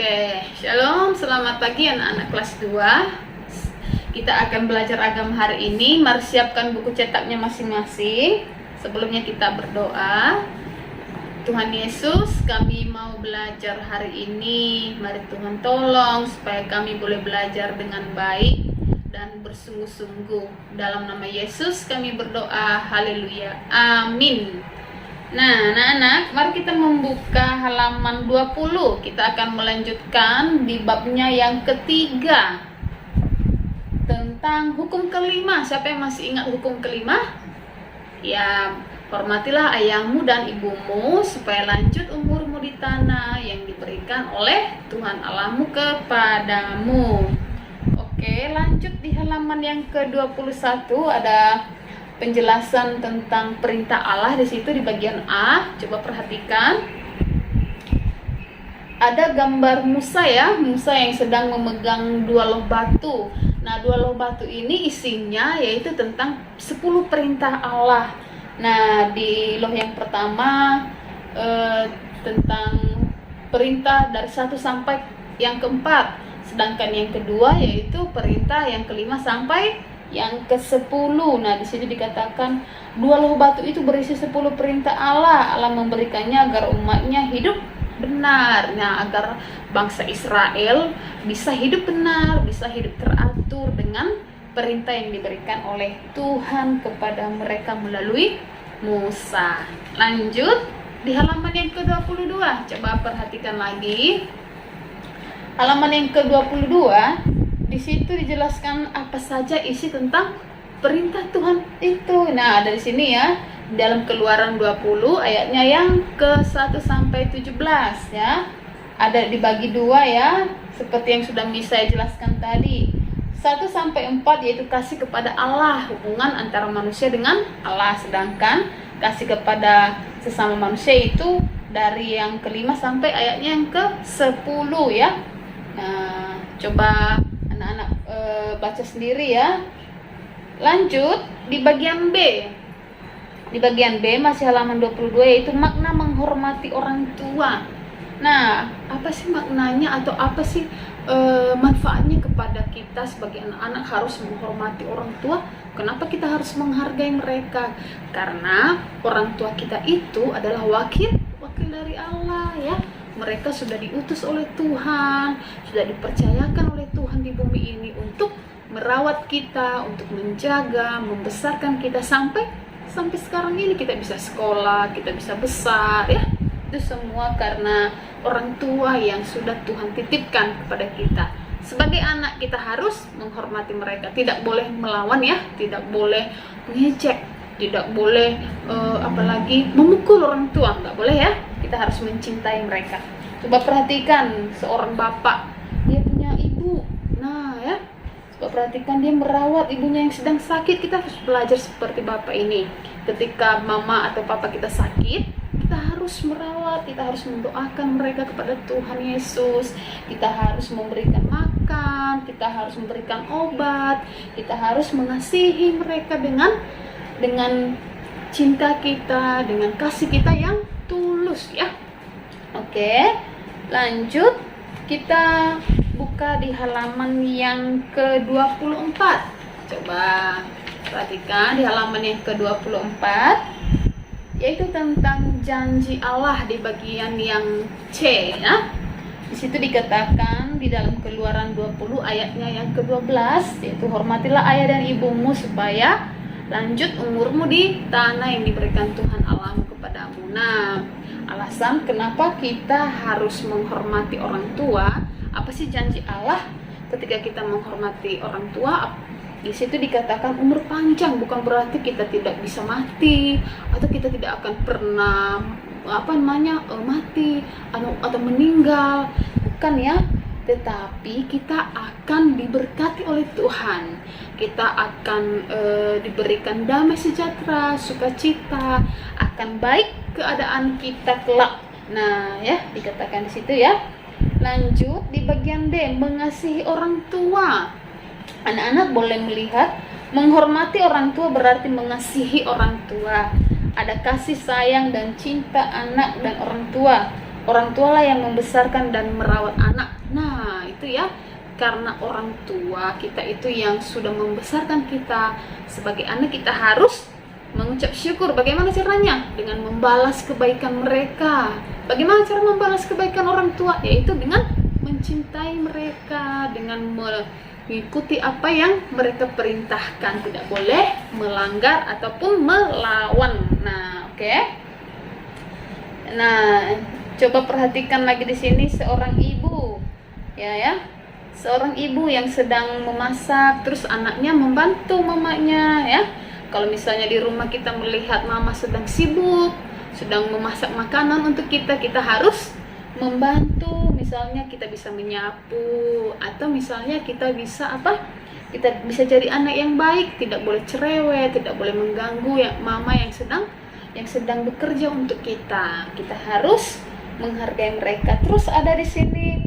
Oke, Shalom, selamat pagi anak-anak kelas 2. Kita akan belajar agama hari ini. Mari siapkan buku cetaknya masing-masing. Sebelumnya kita berdoa. Tuhan Yesus, kami mau belajar hari ini. Mari Tuhan tolong supaya kami boleh belajar dengan baik dan bersungguh-sungguh. Dalam nama Yesus kami berdoa. Haleluya. Amin. Nah, anak-anak, mari kita membuka halaman 20. Kita akan melanjutkan di babnya yang ketiga, tentang hukum kelima. Siapa yang masih ingat hukum kelima? Ya, hormatilah ayahmu dan ibumu supaya lanjut umurmu di tanah yang diberikan oleh Tuhan Allahmu kepadamu. Oke, lanjut di halaman yang ke-21 ada penjelasan tentang perintah Allah di situ di bagian A. Coba perhatikan. Ada gambar Musa ya, Musa yang sedang memegang dua loh batu. Nah, dua loh batu ini isinya yaitu tentang 10 perintah Allah. Nah, di loh yang pertama tentang perintah dari 1 sampai yang keempat. Sedangkan yang kedua yaitu perintah yang kelima sampai yang ke-10. Nah, di sini dikatakan dua loh batu itu berisi 10 perintah Allah. Allah memberikannya agar umatnya hidup benar. Nah, agar bangsa Israel bisa hidup benar, bisa hidup teratur dengan perintah yang diberikan oleh Tuhan kepada mereka melalui Musa. Lanjut di halaman yang ke-22. Coba perhatikan lagi. Halaman yang ke-22. Di situ dijelaskan apa saja isi tentang perintah Tuhan itu. Nah, dari sini ya, dalam Keluaran 20 ayatnya yang ke-1 sampai 17 ya. Ada dibagi dua ya, seperti yang sudah saya jelaskan tadi. 1 sampai 4 yaitu kasih kepada Allah, hubungan antara manusia dengan Allah. Sedangkan kasih kepada sesama manusia itu dari yang ke-5 sampai ayatnya yang ke-10 ya. Nah, coba anak-anak baca sendiri ya. Lanjut di bagian B. Di bagian B masih halaman 22 yaitu makna menghormati orang tua. Nah, apa sih maknanya atau apa sih manfaatnya kepada kita sebagai anak-anak harus menghormati orang tua? Kenapa kita harus menghargai mereka? Karena orang tua kita itu adalah wakil dari Allah ya. Mereka sudah diutus oleh Tuhan, sudah dipercayakan oleh Tuhan di bumi ini untuk merawat kita, untuk menjaga, membesarkan kita sampai sekarang ini kita bisa sekolah, kita bisa besar ya. Itu semua karena orang tua yang sudah Tuhan titipkan kepada kita. Sebagai anak kita harus menghormati mereka, tidak boleh melawan ya, tidak boleh mengejek, tidak boleh apalagi memukul orang tua, nggak boleh ya. Kita harus mencintai mereka. Coba perhatikan seorang bapak, dia punya ibu. Nah ya, coba perhatikan dia merawat ibunya yang sedang sakit. Kita harus belajar seperti bapak ini. Ketika mama atau papa kita sakit, kita harus merawat, kita harus mendoakan mereka kepada Tuhan Yesus. Kita harus memberikan makan, kita harus memberikan obat, kita harus mengasihi mereka dengan cinta kita, dengan kasih kita yang tulus ya. Oke, lanjut kita buka di halaman yang ke-24. Coba perhatikan di halaman yang ke-24 yaitu tentang janji Allah di bagian yang C ya. Di situ dikatakan di dalam Keluaran 20 ayatnya yang ke-12 yaitu hormatilah ayah dan ibumu supaya lanjut umurmu di tanah yang diberikan Tuhan Allahmu kepadamu. Nah, alasan kenapa kita harus menghormati orang tua, apa sih janji Allah ketika kita menghormati orang tua? Di situ dikatakan umur panjang, bukan berarti kita tidak bisa mati atau kita tidak akan pernah mati atau meninggal, bukan ya. Tetapi kita akan diberkati oleh Tuhan. Kita akan diberikan damai sejahtera, sukacita, akan baik keadaan kita kelak. Nah, ya, dikatakan di situ ya. Lanjut di bagian D, mengasihi orang tua. Anak-anak boleh melihat menghormati orang tua berarti mengasihi orang tua. Ada kasih sayang dan cinta anak dan orang tua. Orang tua lah yang membesarkan dan merawat anak. Nah, itu ya, karena orang tua kita itu yang sudah membesarkan kita sebagai anak, kita harus mengucap syukur. Bagaimana caranya? Dengan membalas kebaikan mereka. Bagaimana cara membalas kebaikan orang tua? Yaitu dengan mencintai mereka, dengan mengikuti apa yang mereka perintahkan, tidak boleh melanggar ataupun melawan. Nah, oke. Nah, coba perhatikan lagi di sini seorang ibu, ya, seorang ibu yang sedang memasak, terus anaknya membantu mamanya, ya. Kalau misalnya di rumah kita melihat mama sedang sibuk, sedang memasak makanan untuk kita, kita harus membantu. Misalnya kita bisa menyapu, atau misalnya kita bisa kita bisa jadi anak yang baik, tidak boleh cerewet, tidak boleh mengganggu ya mama yang sedang bekerja untuk kita. Kita harus menghargai mereka. Terus ada di sini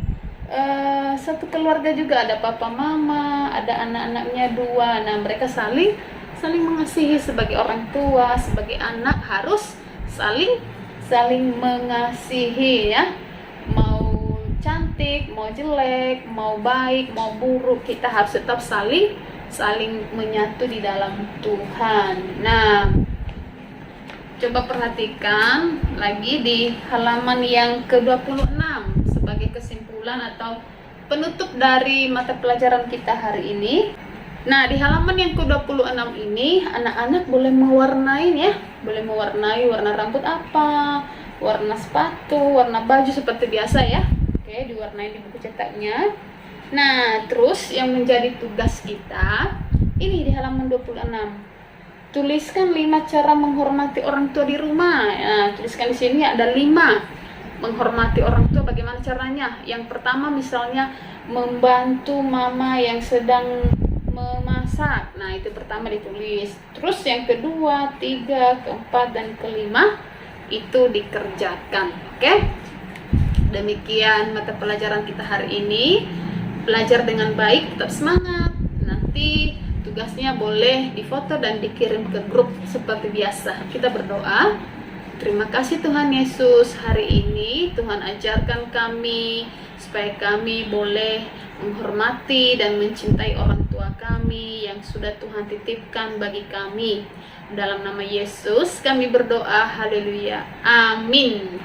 satu keluarga juga, ada papa mama, ada anak-anaknya 2. Nah, mereka saling mengasihi. Sebagai orang tua, sebagai anak harus saling mengasihi, ya. Mau cantik, mau jelek, mau baik, mau buruk, kita harus tetap saling menyatu di dalam Tuhan. Nah, coba perhatikan lagi di halaman yang ke-26 sebagai kesimpulan atau penutup dari mata pelajaran kita hari ini. Nah, di halaman yang ke-26 ini anak-anak boleh mewarnai, ya. Boleh mewarnai warna rambut apa, warna sepatu, warna baju seperti biasa, ya. Oke, diwarnai di buku cetaknya. Nah, terus yang menjadi tugas kita ini di halaman 26. Tuliskan 5 cara menghormati orang tua di rumah. Nah, tuliskan di sini ada 5 menghormati orang tua. Bagaimana caranya? Yang pertama misalnya membantu mama yang sedang memasak. Nah, itu pertama ditulis. Terus yang kedua, 3, keempat, dan kelima itu dikerjakan. Oke? Demikian mata pelajaran kita hari ini. Belajar dengan baik, tetap semangat. Nanti tugasnya boleh difoto dan dikirim ke grup seperti biasa. Kita berdoa. Terima kasih Tuhan Yesus, hari ini Tuhan ajarkan kami supaya kami boleh menghormati dan mencintai orang tua kami yang sudah Tuhan titipkan bagi kami. Dalam nama Yesus kami berdoa, haleluya, amin.